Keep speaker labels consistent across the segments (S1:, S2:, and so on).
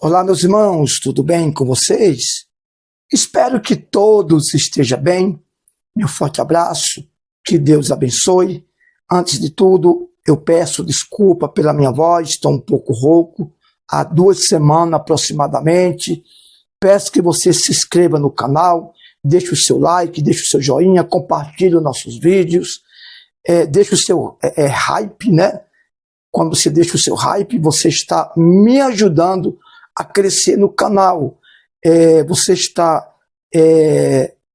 S1: Olá, meus irmãos, tudo bem com vocês? Espero que todos estejam bem. Meu forte abraço, que Deus abençoe. Antes de tudo, eu peço desculpa pela minha voz, estou um pouco rouco, há 2 semanas aproximadamente. Peço que você se inscreva no canal, deixe o seu like, deixe o seu joinha, compartilhe os nossos vídeos, deixe o seu hype, né? Quando você deixa o seu hype, você está me ajudando a crescer no canal. Você está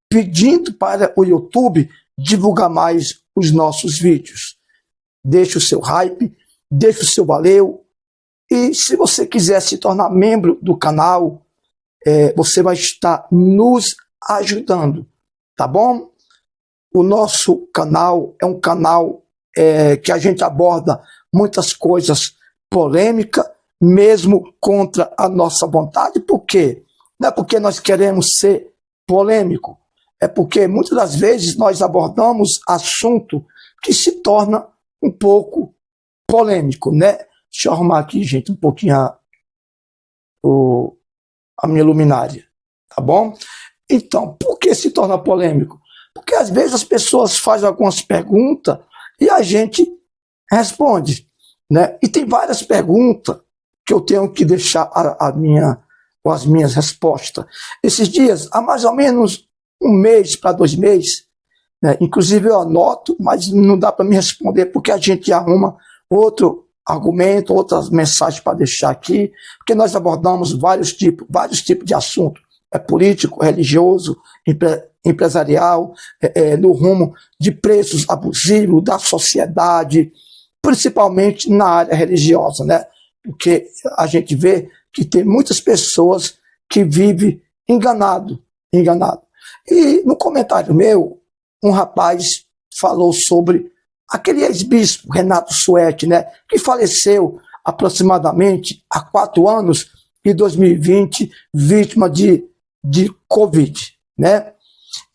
S1: pedindo para o YouTube divulgar mais os nossos vídeos. Deixe o seu hype, deixe o seu valeu. E se você quiser se tornar membro do canal, você vai estar nos ajudando, tá bom? O nosso canal é um canal que a gente aborda muitas coisas polêmicas, mesmo contra a nossa vontade. Por quê? Não é porque nós queremos ser polêmico, é porque muitas das vezes nós abordamos assunto que se torna um pouco polêmico, né? Deixa eu arrumar aqui, gente, um pouquinho a minha luminária, tá bom? Então, por que se torna polêmico? Porque às vezes as pessoas fazem algumas perguntas e a gente responde, né? E tem várias perguntas que eu tenho que deixar as minhas respostas. Esses dias, há mais ou menos 1 mês para 2 meses, né? Inclusive eu anoto, mas não dá para me responder porque a gente arruma outro argumento, outras mensagens para deixar aqui, porque nós abordamos vários tipos de assuntos, político, religioso, empresarial, no rumo de preços abusivos da sociedade, principalmente na área religiosa, né? Porque a gente vê que tem muitas pessoas que vivem enganado. E no comentário meu, um rapaz falou sobre aquele ex-bispo, Renato Suete, né? Que faleceu aproximadamente há 4 anos, em 2020, vítima de Covid, né?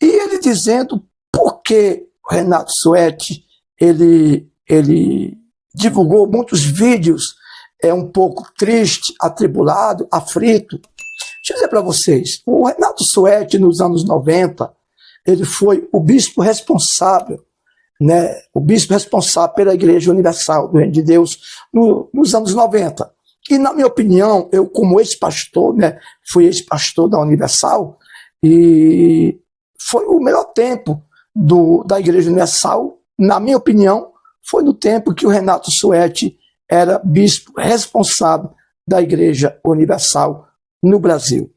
S1: E ele dizendo por que o Renato Suete, ele divulgou muitos vídeos, um pouco triste, atribulado, aflito. Deixa eu dizer para vocês, o Renato Suete, nos anos 90, ele foi o bispo responsável, né? O bispo responsável pela Igreja Universal do Reino de Deus nos anos 90. E, na minha opinião, eu, como ex-pastor, né, fui ex-pastor da Universal, e foi o melhor tempo da Igreja Universal, na minha opinião, foi no tempo que o Renato Suete era bispo responsável da Igreja Universal no Brasil.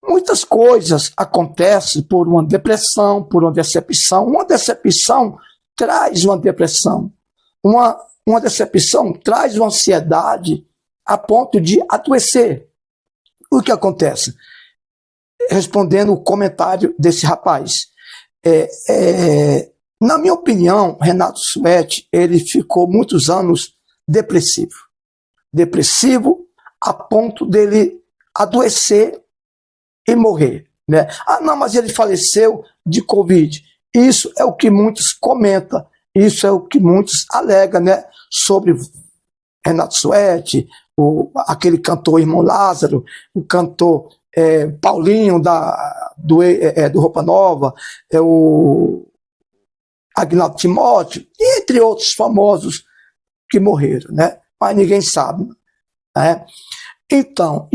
S1: Muitas coisas acontecem por uma depressão, por uma decepção. Uma decepção traz uma depressão. Uma decepção traz uma ansiedade a ponto de adoecer. O que acontece? Respondendo o comentário desse rapaz, na minha opinião, Renato Suete, ele ficou muitos anos depressivo a ponto dele adoecer e morrer, né? Ah, não, mas ele faleceu de Covid. Isso é o que muitos comentam, isso é o que muitos alegam, né? Sobre Renato Suete, aquele cantor Irmão Lázaro, o cantor Paulinho do Roupa Nova, o Agnaldo Timóteo, entre outros famosos que morreram, né? Mas ninguém sabe, né? Então,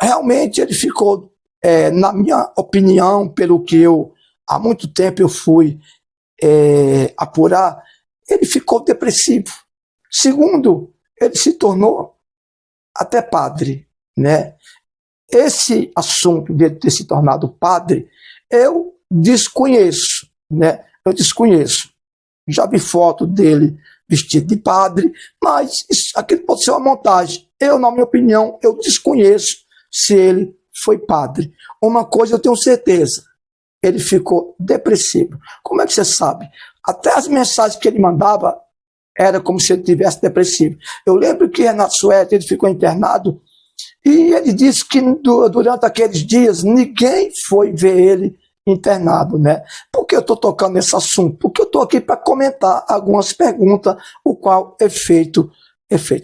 S1: realmente ele ficou, na minha opinião, pelo que há muito tempo eu fui apurar, ele ficou depressivo. Segundo, ele se tornou até padre, né? Esse assunto de ter se tornado padre, eu desconheço, né? Eu desconheço. Já vi foto dele vestido de padre, mas aquilo pode ser uma montagem. Eu, na minha opinião, eu desconheço se ele foi padre. Uma coisa eu tenho certeza, ele ficou depressivo. Como é que você sabe? Até as mensagens que ele mandava era como se ele estivesse depressivo. Eu lembro que Renato Suete, ele ficou internado e ele disse que durante aqueles dias ninguém foi ver ele internado, né? Por que eu estou tocando nesse assunto? Porque eu estou aqui para comentar algumas perguntas, o qual é feito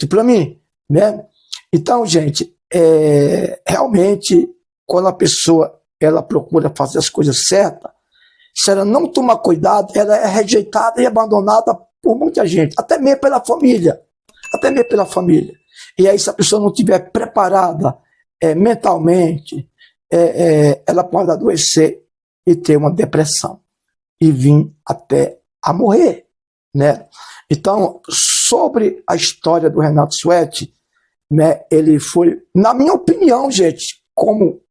S1: para mim, né? Então, gente, realmente, quando a pessoa ela procura fazer as coisas certas, se ela não tomar cuidado, ela é rejeitada e abandonada por muita gente, até mesmo pela família. Até mesmo pela família. E aí, se a pessoa não estiver preparada mentalmente, ela pode adoecer e ter uma depressão e vir até a morrer, né? Então, sobre a história do Renato Suete, né, ele foi, na minha opinião, gente, como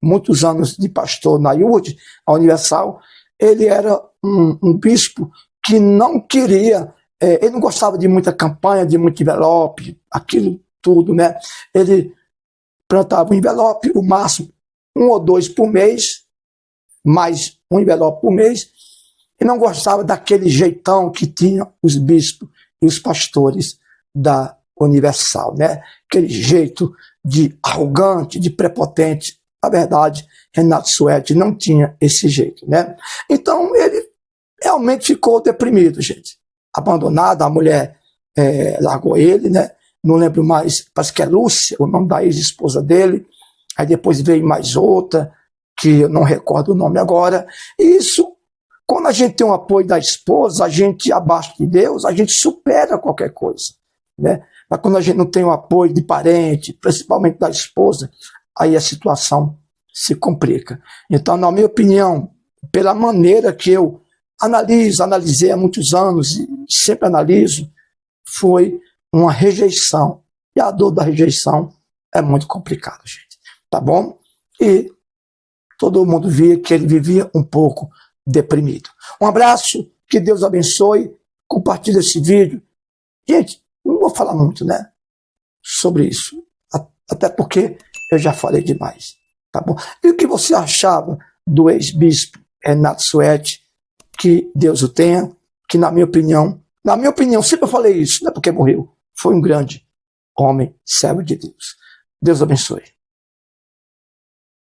S1: muitos anos de pastor na IUD, a Universal, ele era um bispo que não queria, ele não gostava de muita campanha, de muito envelope, aquilo tudo, né? Ele plantava um envelope, o máximo 1 ou 2 por mês, mais um envelope por mês, e não gostava daquele jeitão que tinha os bispos e os pastores da Universal, né? Aquele jeito de arrogante, de prepotente. Na verdade, Renato Suete não tinha esse jeito, né? Então, ele realmente ficou deprimido, gente. Abandonado, a mulher largou ele, né? Não lembro mais, parece que é Lúcia, o nome da ex-esposa dele. Aí depois veio mais outra, que eu não recordo o nome agora. E isso, quando a gente tem o apoio da esposa, a gente, abaixo de Deus, a gente supera qualquer coisa, né? Mas quando a gente não tem o apoio de parente, principalmente da esposa, aí a situação se complica. Então, na minha opinião, pela maneira que eu analisei há muitos anos e sempre analiso, foi uma rejeição. E a dor da rejeição é muito complicada, gente. Tá bom? E todo mundo via que ele vivia um pouco deprimido. Um abraço, que Deus abençoe, compartilhe esse vídeo. Gente, não vou falar muito, né, sobre isso, até porque eu já falei demais, tá bom? E o que você achava do ex-bispo Renato Suete? Que Deus o tenha, que na minha opinião, sempre eu falei isso, não é porque morreu, foi um grande homem, servo de Deus. Deus abençoe.